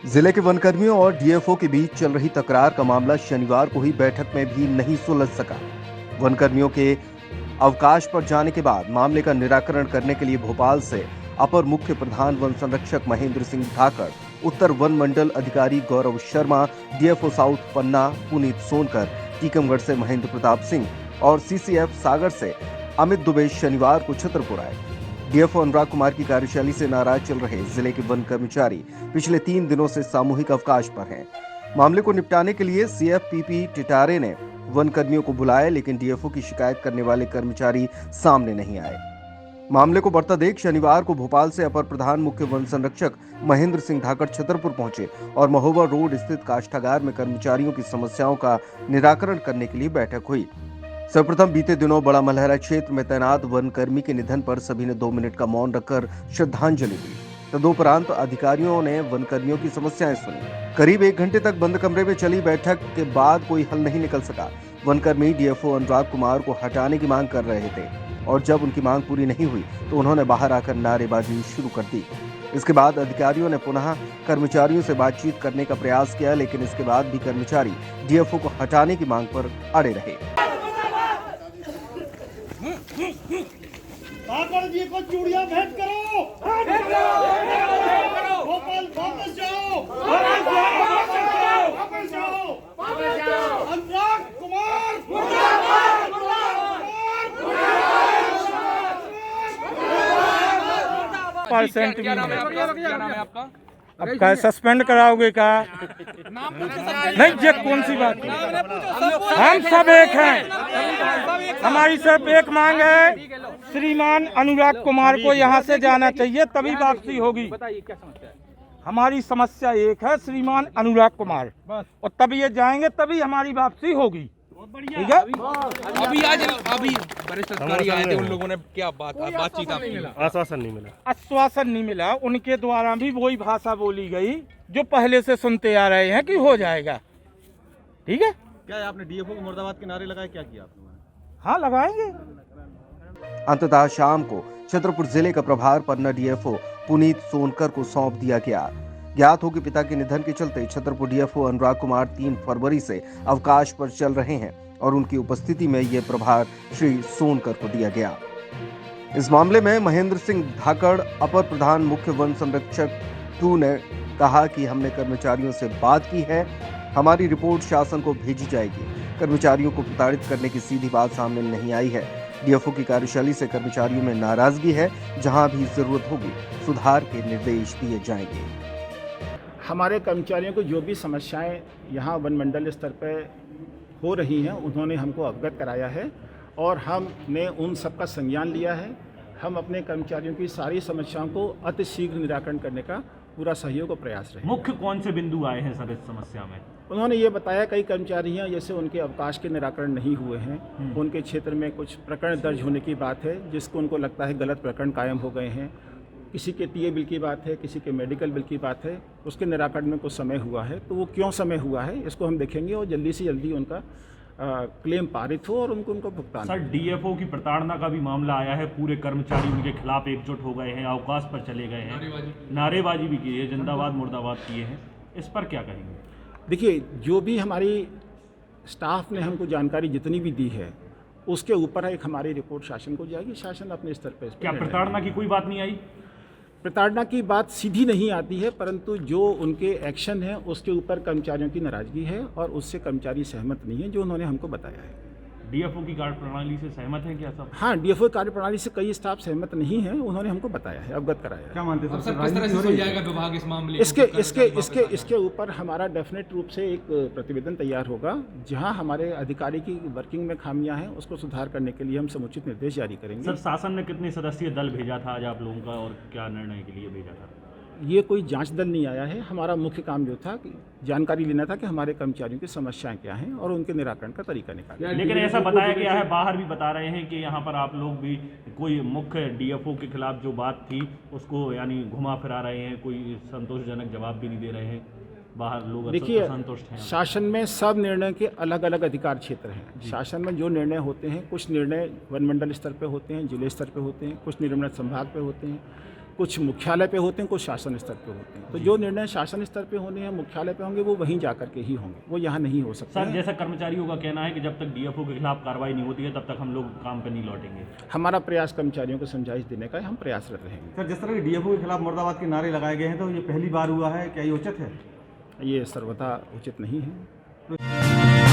जिले के वनकर्मियों और डीएफओ के बीच चल रही तकरार का मामला शनिवार को हुई बैठक में भी नहीं सुलझ सका। वनकर्मियों के अवकाश पर जाने के बाद मामले का निराकरण करने के लिए भोपाल से अपर मुख्य प्रधान वन संरक्षक महेंद्र सिंह धाकड़, उत्तर वन मंडल अधिकारी गौरव शर्मा, डीएफओ साउथ पन्ना पुनीत सोनकर, टीकमगढ़ से महेंद्र प्रताप सिंह और सीसीएफ सागर से अमित दुबे शनिवार को छतरपुर आए। डीएफओ अनुराग कुमार की कार्यशैली से नाराज चल रहे जिले के वन कर्मचारी पिछले 3 दिनों से सामूहिक अवकाश पर हैं। मामले को निपटाने के लिए सीएफपीपी टिटारे ने वन कर्मियों को बुलाया, लेकिन डीएफओ की शिकायत करने वाले कर्मचारी सामने नहीं आए। मामले को बढ़ता देख शनिवार को भोपाल से अपर प्रधान मुख्य वन संरक्षक महेंद्र सिंह धाकड़ छतरपुर पहुंचे और महोबा रोड स्थित काष्ठागार में कर्मचारियों की समस्याओं का निराकरण करने के लिए बैठक हुई। सर्वप्रथम बीते दिनों बड़ा मलहरा क्षेत्र में तैनात वन कर्मी के निधन पर सभी ने 2 मिनट का मौन रखकर श्रद्धांजलि दी। तदुपरांत अधिकारियों ने वन कर्मियों की समस्याएं सुनी। करीब 1 घंटे तक बंद कमरे में चली बैठक के बाद कोई हल नहीं निकल सका। वन कर्मी डीएफओ अनुराग कुमार को हटाने की मांग कर रहे थे और जब उनकी मांग पूरी नहीं हुई तो उन्होंने बाहर आकर नारेबाजी शुरू कर दी। इसके बाद अधिकारियों ने पुनः कर्मचारियों से बातचीत करने का प्रयास किया, लेकिन इसके बाद भी कर्मचारी डीएफओ को हटाने की मांग पर अड़े रहे। धाकड़ जी को चूड़ियां भेंट करो। भोपाल वापस जाओ। वापस जाओ। अनुराग कुमार परसेंट क्या नाम है आपका? अब क्या सस्पेंड कराओगे क्या? नहीं, ये कौन सी बात है? हम सब एक हैं। हमारी सिर्फ एक मांग है, श्रीमान अनुराग कुमार को यहाँ से जाना चाहिए, तभी वापसी होगी। बताइए क्या समस्या है? हमारी समस्या एक है, श्रीमान अनुराग कुमार, और तभी ये जाएंगे तभी हमारी वापसी होगी। ठीक है। अभी वरिष्ठ अधिकारी आए थे, उन लोगों ने क्या बातचीत आपकी? आश्वासन नहीं मिला। आश्वासन नहीं मिला। उनके द्वारा भी वही भाषा बोली गई जो पहले से सुनते आ रहे हैं कि हो जाएगा। ठीक है। क्या आपने डीएफओ को मुर्दाबाद के नारे लगाए, क्या किया आपने? हाँ, लगाएंगे। अंततः शाम को छतरपुर जिले का प्रभार पन्ना डीएफओ पुनीत सोनकर को सौंप दिया गया। ज्ञात हो कि पिता के निधन के चलते छतरपुर डीएफओ अनुराग कुमार 3 फरवरी से अवकाश पर चल रहे हैं और उनकी उपस्थिति में यह प्रभार श्री सोनकर को दिया गया। इस मामले में महेंद्र सिंह धाकड़, अपर प्रधान मुख्य वन संरक्षक 2 ने कहा कि हमने कर्मचारियों से बात की है, हमारी रिपोर्ट शासन को भेजी जाएगी। कर्मचारियों को प्रताड़ित करने की सीधी बात सामने नहीं आई है। डीएफओ की कार्यशैली से कर्मचारियों में नाराजगी है। जहां भी जरूरत होगी सुधार के निर्देश दिए जाएंगे। हमारे कर्मचारियों को जो भी समस्याएं यहाँ वन मंडल स्तर पर हो रही हैं उन्होंने हमको अवगत कराया है और हमने उन सब का संज्ञान लिया है। हम अपने कर्मचारियों की सारी समस्याओं को अतिशीघ्र निराकरण करने का पूरा सहयोग और प्रयास रहे। मुख्य कौन से बिंदु आए हैं सर इस समस्या में? उन्होंने ये बताया कई कर्मचारी हैं जैसे उनके अवकाश के निराकरण नहीं हुए हैं, उनके क्षेत्र में कुछ प्रकरण दर्ज होने की बात है जिसको उनको लगता है गलत प्रकरण कायम हो गए हैं। किसी के टीए बिल की बात है, किसी के मेडिकल बिल की बात है, उसके निराकरण में कुछ समय हुआ है। तो वो क्यों समय हुआ है इसको हम देखेंगे और जल्दी से जल्दी उनका क्लेम पारित हो और उनको भुगतान। सर, डीएफओ की प्रताड़ना का भी मामला आया है। पूरे कर्मचारी उनके खिलाफ एकजुट हो गए हैं, अवकाश पर चले गए हैं, नारेबाजी भी की है, जिंदाबाद मुर्दाबाद किए हैं। इस पर क्या कहेंगे? देखिए, जो भी हमारी स्टाफ ने हमको जानकारी जितनी भी दी है उसके ऊपर एक हमारी रिपोर्ट शासन को जाएगी। शासन अपने स्तर पर क्या प्रताड़ना की कोई बात नहीं आई? प्रताड़ना की बात सीधी नहीं आती है, परंतु जो उनके एक्शन है उसके ऊपर कर्मचारियों की नाराजगी है और उससे कर्मचारी सहमत नहीं है, जो उन्होंने हमको बताया है। डीएफओ की कार्यप्रणाली से सहमत है क्या सब? हाँ, डीएफओ कार्यप्रणाली से कई स्टाफ सहमत नहीं है, उन्होंने हमको बताया है, अवगत कराया है। क्या मानते हैं सर, किस तरह से सुलझाएगा विभाग इस मामले? इसके ऊपर हमारा डेफिनेट रूप से एक प्रतिवेदन तैयार होगा जहां हमारे अधिकारी की वर्किंग में खामियां हैं उसको सुधार करने के लिए हम समुचित निर्देश जारी करेंगे। सर, शासन ने कितने सदस्यीय दल भेजा था आज आप लोगों का और क्या निर्णय के लिए भेजा था? ये कोई जांच दल नहीं आया है। हमारा मुख्य काम जो था कि जानकारी लेना था कि हमारे कर्मचारियों की समस्याएं क्या हैं और उनके निराकरण का तरीका निकालना। लेकिन ऐसा बताया गया है, बाहर भी बता रहे हैं कि यहाँ पर आप लोग भी कोई मुख्य डीएफओ के खिलाफ जो बात थी उसको यानी घुमा फिरा रहे हैं, कोई संतोषजनक जवाब भी नहीं दे रहे हैं। बाहर लोग देखिए, असंतुष्ट हैं। शासन में सब निर्णय के अलग अलग अधिकार क्षेत्र हैं। शासन में जो निर्णय होते हैं, कुछ निर्णय वन मंडल स्तर पे होते हैं, जिले स्तर पे होते हैं, कुछ निर्णय संभाग पे होते हैं, कुछ मुख्यालय पे होते हैं, कुछ शासन स्तर पे होते हैं। तो जो निर्णय शासन स्तर पे होने हैं, मुख्यालय पे होंगे, वो वहीं जा कर के ही होंगे, वो यहाँ नहीं हो सकते। सर जैसा कर्मचारियों का कहना है कि जब तक डीएफओ के खिलाफ कार्रवाई नहीं होती है तब तक हम लोग काम पे नहीं लौटेंगे। हमारा प्रयास कर्मचारियों को समझाइश देने का है, हम प्रयासरत रहेंगे। सर जिस तरह के डीएफओ के खिलाफ मुर्दाबाद के नारे लगाए गए हैं तो ये पहली बार हुआ है, क्या ये उचित है? ये सर्वथा उचित नहीं है।